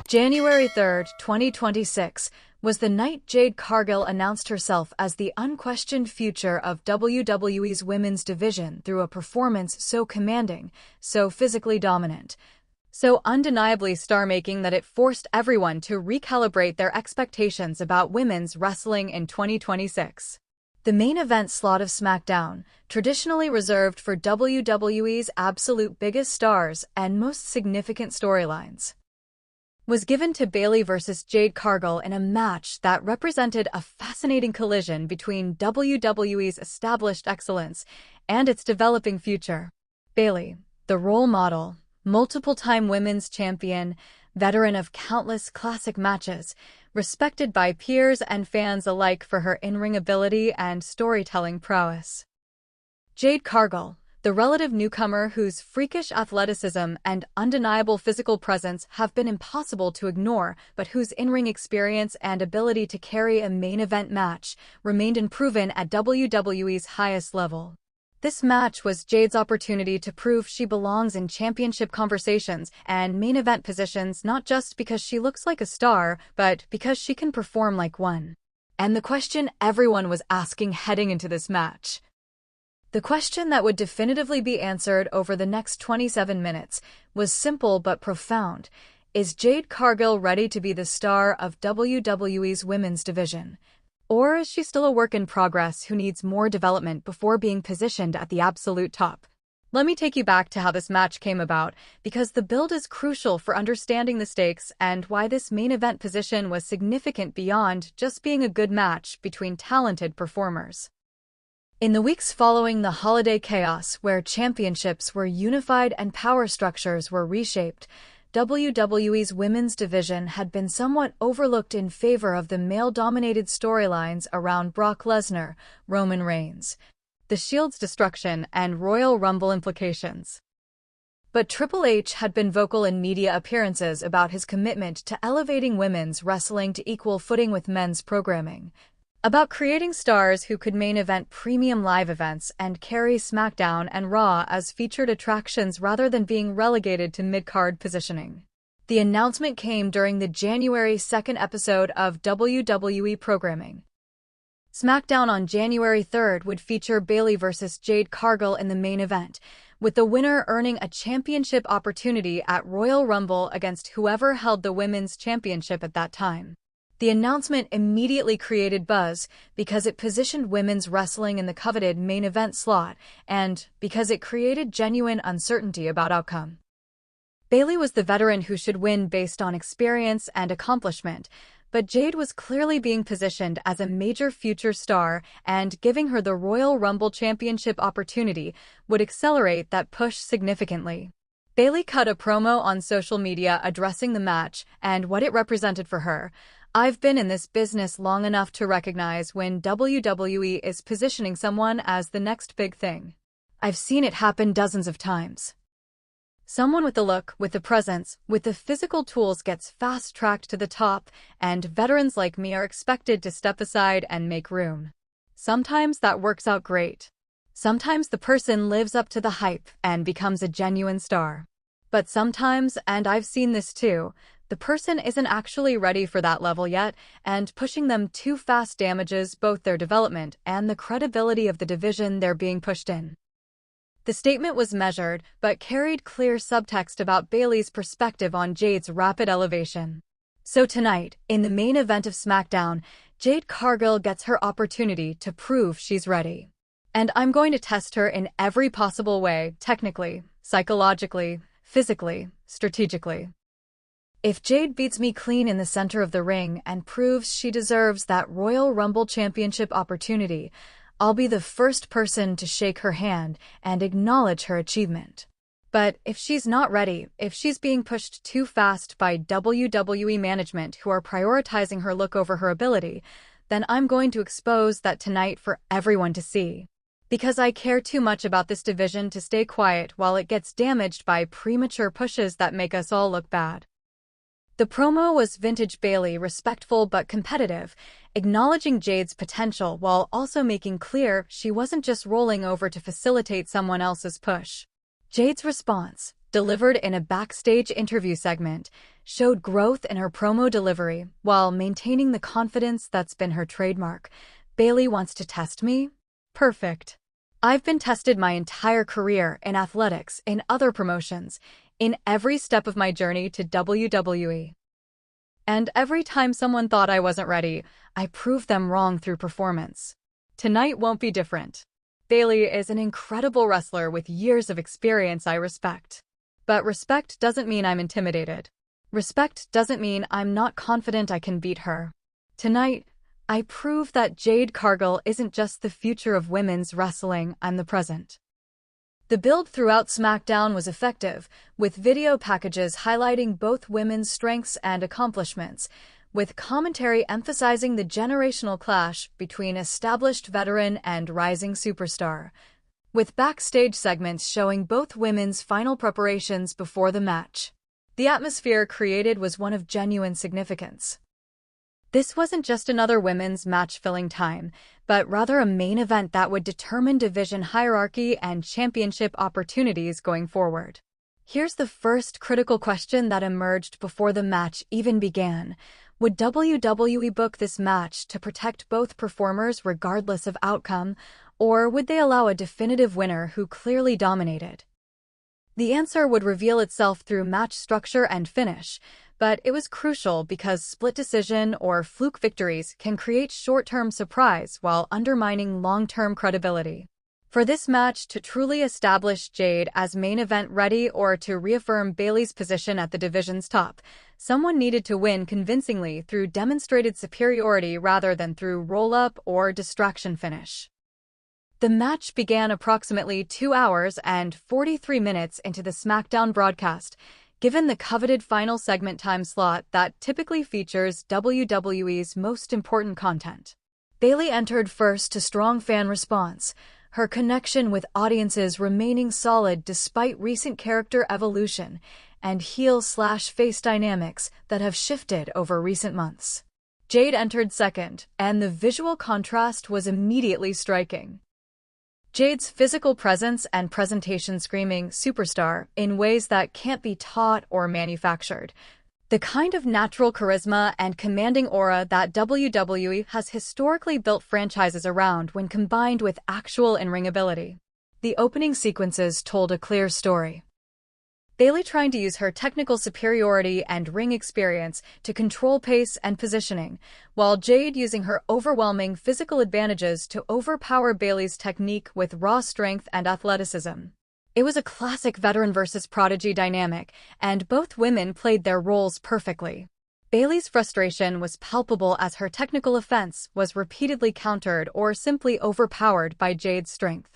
January 3rd, 2026, was the night Jade Cargill announced herself as the unquestioned future of WWE's women's division through a performance so commanding, so physically dominant, so undeniably star-making that it forced everyone to recalibrate their expectations about women's wrestling in 2026. The main event slot of SmackDown, traditionally reserved for WWE's absolute biggest stars and most significant storylines, was given to Bayley versus Jade Cargill in a match that represented a fascinating collision between WWE's established excellence and its developing future. Bayley, the role model, multiple-time women's champion, veteran of countless classic matches, respected by peers and fans alike for her in-ring ability and storytelling prowess. Jade Cargill, the relative newcomer whose freakish athleticism and undeniable physical presence have been impossible to ignore, but whose in-ring experience and ability to carry a main event match remained unproven at WWE's highest level. This match was Jade's opportunity to prove she belongs in championship conversations and main event positions, not just because she looks like a star, but because she can perform like one. And the question everyone was asking heading into this match, the question that would definitively be answered over the next 27 minutes, was simple but profound. Is Jade Cargill ready to be the star of WWE's women's division? Or is she still a work in progress who needs more development before being positioned at the absolute top? Let me take you back to how this match came about, because the build is crucial for understanding the stakes and why this main event position was significant beyond just being a good match between talented performers. In the weeks following the holiday chaos, where championships were unified and power structures were reshaped, WWE's women's division had been somewhat overlooked in favor of the male-dominated storylines around Brock Lesnar, Roman Reigns, The Shield's destruction, and Royal Rumble implications. But Triple H had been vocal in media appearances about his commitment to elevating women's wrestling to equal footing with men's programming, about creating stars who could main event premium live events and carry SmackDown and Raw as featured attractions rather than being relegated to mid-card positioning. The announcement came during the January 2nd episode of WWE programming. SmackDown on January 3rd would feature Bayley versus Jade Cargill in the main event, with the winner earning a championship opportunity at Royal Rumble against whoever held the women's championship at that time. The announcement immediately created buzz because it positioned women's wrestling in the coveted main event slot and because it created genuine uncertainty about outcome. Bayley was the veteran who should win based on experience and accomplishment, but Jade was clearly being positioned as a major future star, and giving her the Royal Rumble Championship opportunity would accelerate that push significantly. Bayley cut a promo on social media addressing the match and what it represented for her. "I've been in this business long enough to recognize when WWE is positioning someone as the next big thing. I've seen it happen dozens of times. Someone with the look, with the presence, with the physical tools gets fast-tracked to the top, and veterans like me are expected to step aside and make room. Sometimes that works out great. Sometimes the person lives up to the hype and becomes a genuine star. But sometimes, and I've seen this too, the person isn't actually ready for that level yet, and pushing them too fast damages both their development and the credibility of the division they're being pushed in." The statement was measured, but carried clear subtext about Bayley's perspective on Jade's rapid elevation. So tonight, in the main event of SmackDown, Jade Cargill gets her opportunity to prove she's ready. And I'm going to test her in every possible way, technically, psychologically, physically, strategically. If Jade beats me clean in the center of the ring and proves she deserves that Royal Rumble Championship opportunity, I'll be the first person to shake her hand and acknowledge her achievement. But if she's not ready, if she's being pushed too fast by WWE management who are prioritizing her look over her ability, then I'm going to expose that tonight for everyone to see. Because I care too much about this division to stay quiet while it gets damaged by premature pushes that make us all look bad. The promo was vintage Bayley, respectful but competitive, acknowledging Jade's potential while also making clear she wasn't just rolling over to facilitate someone else's push. Jade's response, delivered in a backstage interview segment, showed growth in her promo delivery while maintaining the confidence that's been her trademark. Bayley wants to test me? Perfect. I've been tested my entire career in athletics, in other promotions, in every step of my journey to WWE. And every time someone thought I wasn't ready, I proved them wrong through performance. Tonight won't be different. Bayley is an incredible wrestler with years of experience I respect. But respect doesn't mean I'm intimidated. Respect doesn't mean I'm not confident I can beat her. Tonight, I prove that Jade Cargill isn't just the future of women's wrestling, I'm the present. The build throughout SmackDown was effective, with video packages highlighting both women's strengths and accomplishments, with commentary emphasizing the generational clash between established veteran and rising superstar, with backstage segments showing both women's final preparations before the match. The atmosphere created was one of genuine significance. This wasn't just another women's match-filling time, but rather a main event that would determine division hierarchy and championship opportunities going forward. Here's the first critical question that emerged before the match even began. Would WWE book this match to protect both performers regardless of outcome, or would they allow a definitive winner who clearly dominated? The answer would reveal itself through match structure and finish, but it was crucial because split decision or fluke victories can create short-term surprise while undermining long-term credibility. For this match to truly establish Jade as main event ready or to reaffirm Bayley's position at the division's top, someone needed to win convincingly through demonstrated superiority rather than through roll-up or distraction finish. The match began approximately 2 hours and 43 minutes into the SmackDown broadcast, given the coveted final segment time slot that typically features WWE's most important content. Bayley entered first to strong fan response, her connection with audiences remaining solid despite recent character evolution and heel/face dynamics that have shifted over recent months. Jade entered second, and the visual contrast was immediately striking. Jade's physical presence and presentation screaming superstar in ways that can't be taught or manufactured. The kind of natural charisma and commanding aura that WWE has historically built franchises around when combined with actual in-ring ability. The opening sequences told a clear story. Bayley trying to use her technical superiority and ring experience to control pace and positioning, while Jade using her overwhelming physical advantages to overpower Bayley's technique with raw strength and athleticism. It was a classic veteran versus prodigy dynamic, and both women played their roles perfectly. Bayley's frustration was palpable as her technical offense was repeatedly countered or simply overpowered by Jade's strength.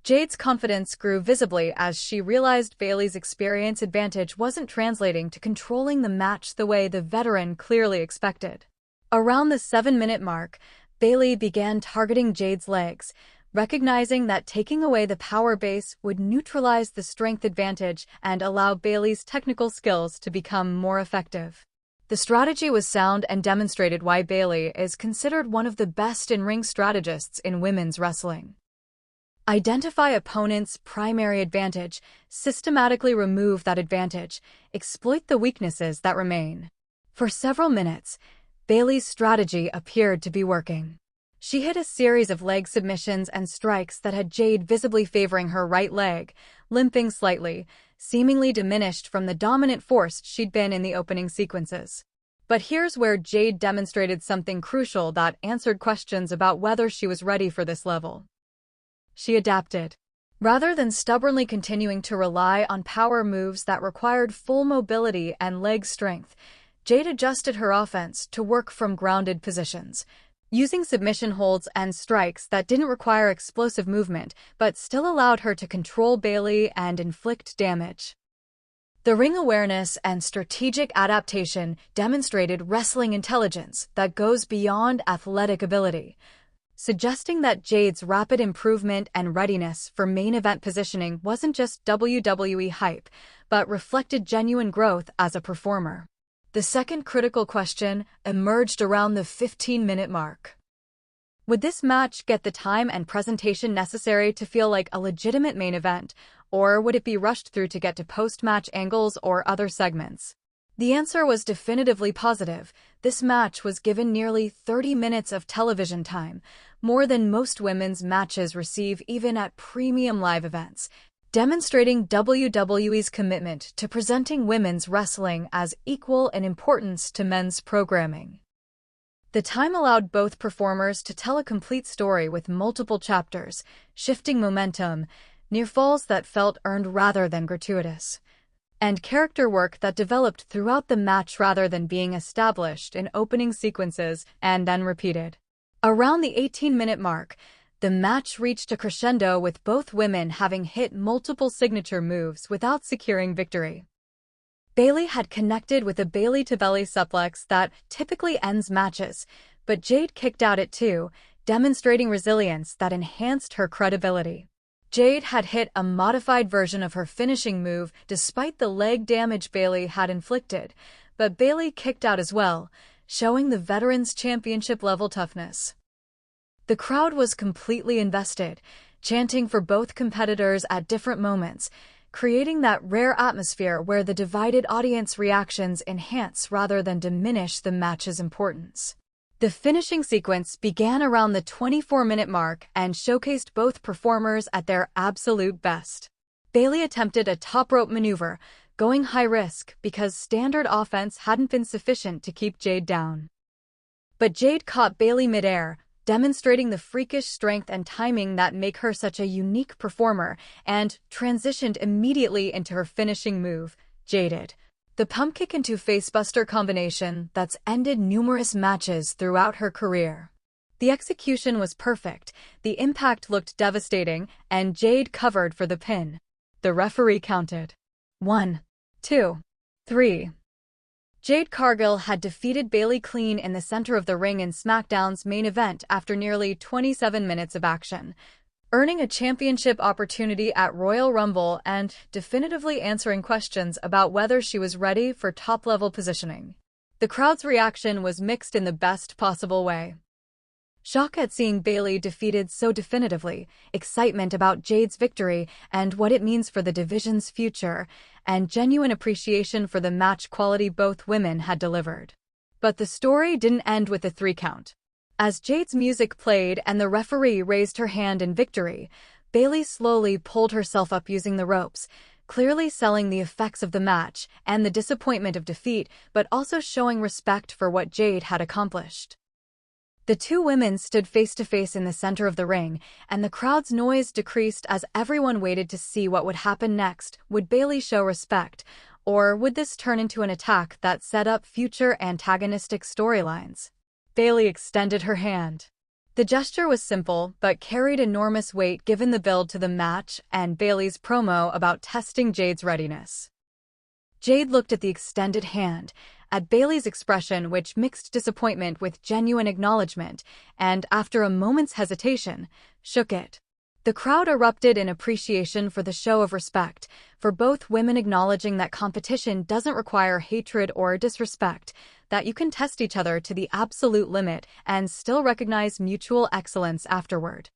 Jade's confidence grew visibly as she realized Bayley's experience advantage wasn't translating to controlling the match the way the veteran clearly expected. Around the 7-minute mark, Bayley began targeting Jade's legs, recognizing that taking away the power base would neutralize the strength advantage and allow Bayley's technical skills to become more effective. The strategy was sound and demonstrated why Bayley is considered one of the best in-ring strategists in women's wrestling. Identify opponent's primary advantage, systematically remove that advantage, exploit the weaknesses that remain. For several minutes, Bayley's strategy appeared to be working. She hit a series of leg submissions and strikes that had Jade visibly favoring her right leg, limping slightly, seemingly diminished from the dominant force she'd been in the opening sequences. But here's where Jade demonstrated something crucial that answered questions about whether she was ready for this level. She adapted. Rather than stubbornly continuing to rely on power moves that required full mobility and leg strength, Jade adjusted her offense to work from grounded positions, using submission holds and strikes that didn't require explosive movement but still allowed her to control Bayley and inflict damage. The ring awareness and strategic adaptation demonstrated wrestling intelligence that goes beyond athletic ability, suggesting that Jade's rapid improvement and readiness for main event positioning wasn't just WWE hype, but reflected genuine growth as a performer. The second critical question emerged around the 15-minute mark. Would this match get the time and presentation necessary to feel like a legitimate main event, or would it be rushed through to get to post-match angles or other segments? The answer was definitively positive. This match was given nearly 30 minutes of television time, more than most women's matches receive even at premium live events, demonstrating WWE's commitment to presenting women's wrestling as equal in importance to men's programming. The time allowed both performers to tell a complete story with multiple chapters, shifting momentum, near falls that felt earned rather than gratuitous, and character work that developed throughout the match rather than being established in opening sequences and then repeated. Around the 18-minute mark, the match reached a crescendo with both women having hit multiple signature moves without securing victory. Bayley had connected with a belly-to-belly suplex that typically ends matches, but Jade kicked out at 2, demonstrating resilience that enhanced her credibility. Jade had hit a modified version of her finishing move despite the leg damage Bayley had inflicted, but Bayley kicked out as well, showing the veterans' championship-level toughness. The crowd was completely invested, chanting for both competitors at different moments, creating that rare atmosphere where the divided audience reactions enhance rather than diminish the match's importance. The finishing sequence began around the 24-minute mark and showcased both performers at their absolute best. Bayley attempted a top rope maneuver, going high risk because standard offense hadn't been sufficient to keep Jade down. But Jade caught Bayley midair, demonstrating the freakish strength and timing that make her such a unique performer, and transitioned immediately into her finishing move, Jaded. The pump kick into facebuster combination that's ended numerous matches throughout her career. The execution was perfect, the impact looked devastating, and Jade covered for the pin. The referee counted. 1, 2, 3. Jade Cargill had defeated Bayley clean in the center of the ring in SmackDown's main event after nearly 27 minutes of action, earning a championship opportunity at Royal Rumble and definitively answering questions about whether she was ready for top-level positioning. The crowd's reaction was mixed in the best possible way. Shock at seeing Bayley defeated so definitively, excitement about Jade's victory and what it means for the division's future, and genuine appreciation for the match quality both women had delivered. But the story didn't end with a 3 count. As Jade's music played and the referee raised her hand in victory, Bayley slowly pulled herself up using the ropes, clearly selling the effects of the match and the disappointment of defeat, but also showing respect for what Jade had accomplished. The two women stood face-to-face in the center of the ring, and the crowd's noise decreased as everyone waited to see what would happen next. Would Bayley show respect, or would this turn into an attack that set up future antagonistic storylines? Bayley extended her hand. The gesture was simple, but carried enormous weight given the build to the match and Bayley's promo about testing Jade's readiness. Jade looked at the extended hand, at Bayley's expression which mixed disappointment with genuine acknowledgement, and after a moment's hesitation, shook it. The crowd erupted in appreciation for the show of respect, for both women acknowledging that competition doesn't require hatred or disrespect, that you can test each other to the absolute limit and still recognize mutual excellence afterward.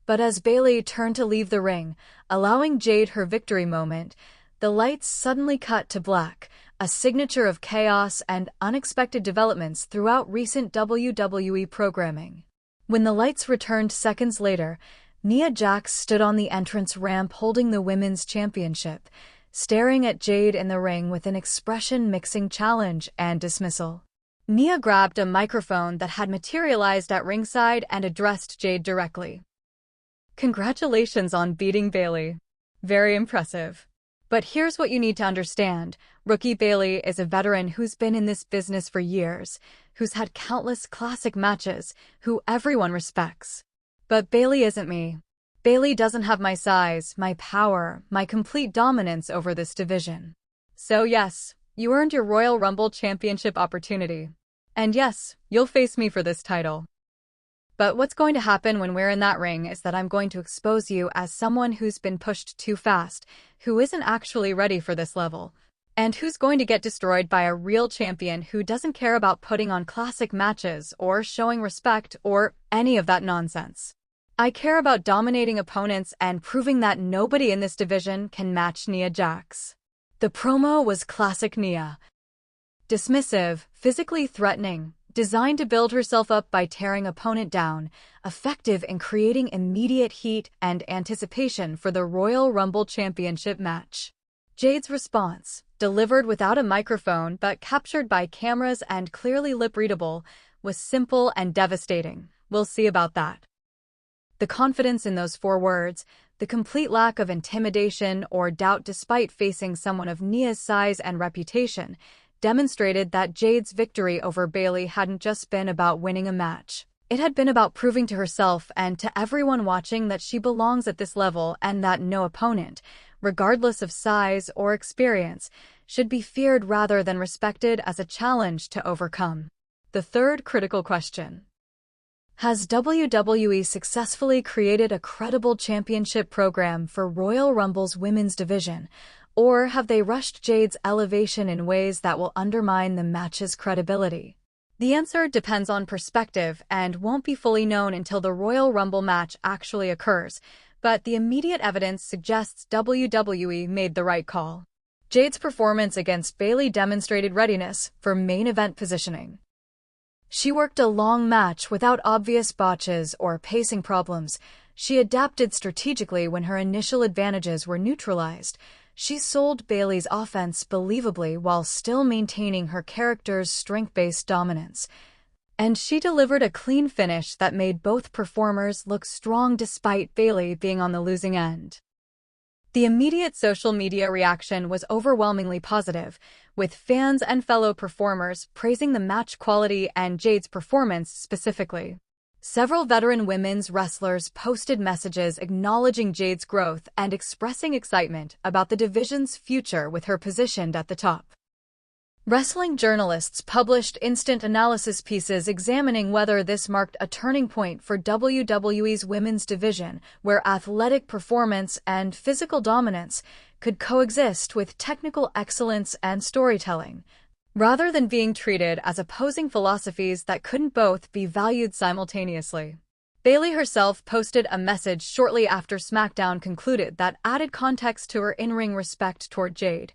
But as Bayley turned to leave the ring, allowing Jade her victory moment, the lights suddenly cut to black, a signature of chaos and unexpected developments throughout recent WWE programming. When the lights returned seconds later, Nia Jax stood on the entrance ramp holding the Women's Championship, staring at Jade in the ring with an expression mixing challenge and dismissal. Nia grabbed a microphone that had materialized at ringside and addressed Jade directly. "Congratulations on beating Bayley. Very impressive. But here's what you need to understand. Rookie Bayley is a veteran who's been in this business for years, who's had countless classic matches, who everyone respects. But Bayley isn't me. Bayley doesn't have my size, my power, my complete dominance over this division. So yes, you earned your Royal Rumble Championship opportunity. And yes, you'll face me for this title. But what's going to happen when we're in that ring is that I'm going to expose you as someone who's been pushed too fast, who isn't actually ready for this level, and who's going to get destroyed by a real champion who doesn't care about putting on classic matches or showing respect or any of that nonsense. I care about dominating opponents and proving that nobody in this division can match Nia Jax." The promo was classic Nia. Dismissive, physically threatening, designed to build herself up by tearing opponent down, effective in creating immediate heat and anticipation for the Royal Rumble Championship match. Jade's response, delivered without a microphone but captured by cameras and clearly lip-readable, was simple and devastating. We'll see about that. The confidence in those 4 words, the complete lack of intimidation or doubt despite facing someone of Nia's size and reputation, demonstrated that Jade's victory over Bayley hadn't just been about winning a match. It had been about proving to herself and to everyone watching that she belongs at this level and that no opponent, regardless of size or experience, should be feared rather than respected as a challenge to overcome. The third critical question. Has WWE successfully created a credible championship program for Royal Rumble's women's division, or have they rushed Jade's elevation in ways that will undermine the match's credibility? The answer depends on perspective and won't be fully known until the Royal Rumble match actually occurs, but the immediate evidence suggests WWE made the right call. Jade's performance against Bayley demonstrated readiness for main event positioning. She worked a long match without obvious botches or pacing problems. She adapted strategically when her initial advantages were neutralized. She sold Bayley's offense believably while still maintaining her character's strength-based dominance. And she delivered a clean finish that made both performers look strong despite Bayley being on the losing end. The immediate social media reaction was overwhelmingly positive, with fans and fellow performers praising the match quality and Jade's performance specifically. Several veteran women's wrestlers posted messages acknowledging Jade's growth and expressing excitement about the division's future with her positioned at the top. Wrestling journalists published instant analysis pieces examining whether this marked a turning point for WWE's women's division, where athletic performance and physical dominance could coexist with technical excellence and storytelling, rather than being treated as opposing philosophies that couldn't both be valued simultaneously. Bayley herself posted a message shortly after SmackDown concluded that added context to her in-ring respect toward Jade.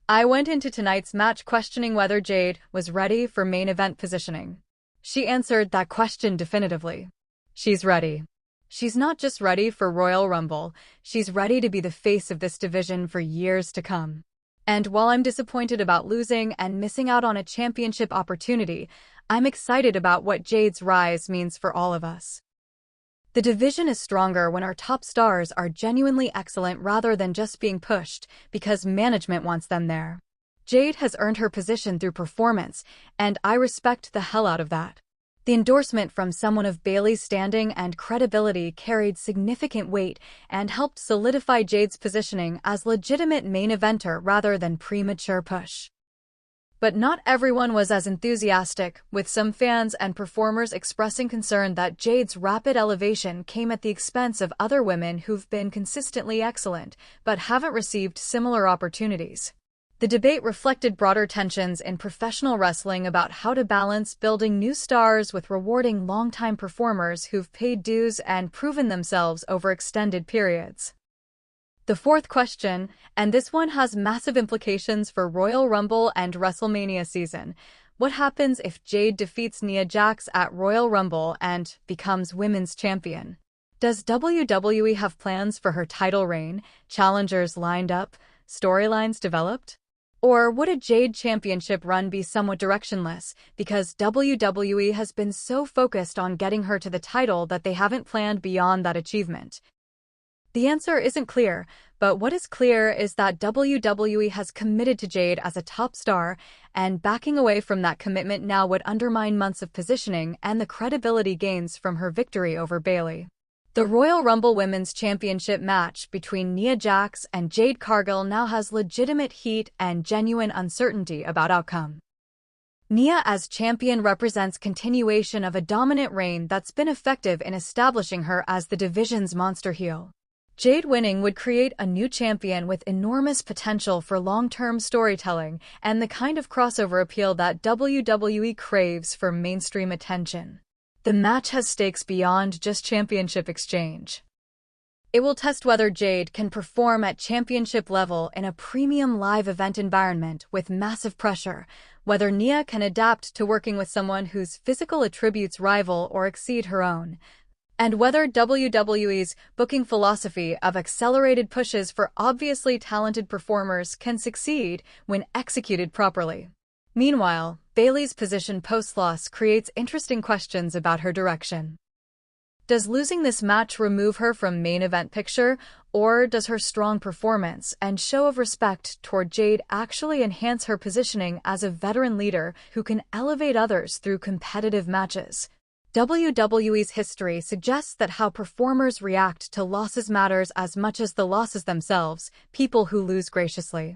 I went into tonight's match questioning whether Jade was ready for main event positioning. She answered that question definitively. She's ready. She's not just ready for Royal Rumble, she's ready to be the face of this division for years to come. And while I'm disappointed about losing and missing out on a championship opportunity, I'm excited about what Jade's rise means for all of us. The division is stronger when our top stars are genuinely excellent rather than just being pushed because management wants them there. Jade has earned her position through performance, and I respect the hell out of that. The endorsement from someone of Bayley's standing and credibility carried significant weight and helped solidify Jade's positioning as legitimate main eventer rather than premature push. But not everyone was as enthusiastic, with some fans and performers expressing concern that Jade's rapid elevation came at the expense of other women who've been consistently excellent, but haven't received similar opportunities. The debate reflected broader tensions in professional wrestling about how to balance building new stars with rewarding longtime performers who've paid dues and proven themselves over extended periods. The fourth question, and this one has massive implications for Royal Rumble and WrestleMania season. What happens if Jade defeats Nia Jax at Royal Rumble and becomes women's champion? Does WWE have plans for her title reign, challengers lined up, storylines developed? Or would a Jade championship run be somewhat directionless because WWE has been so focused on getting her to the title that they haven't planned beyond that achievement? The answer isn't clear, but what is clear is that WWE has committed to Jade as a top star, and backing away from that commitment now would undermine months of positioning and the credibility gains from her victory over Bayley. The Royal Rumble Women's Championship match between Nia Jax and Jade Cargill now has legitimate heat and genuine uncertainty about outcome. Nia as champion represents continuation of a dominant reign that's been effective in establishing her as the division's monster heel. Jade winning would create a new champion with enormous potential for long-term storytelling and the kind of crossover appeal that WWE craves for mainstream attention. The match has stakes beyond just championship exchange. It will test whether Jade can perform at championship level in a premium live event environment with massive pressure, whether Nia can adapt to working with someone whose physical attributes rival or exceed her own, and whether WWE's booking philosophy of accelerated pushes for obviously talented performers can succeed when executed properly. Meanwhile, Bayley's position post-loss creates interesting questions about her direction. Does losing this match remove her from main event picture, or does her strong performance and show of respect toward Jade actually enhance her positioning as a veteran leader who can elevate others through competitive matches? WWE's history suggests that how performers react to losses matters as much as the losses themselves. People who lose graciously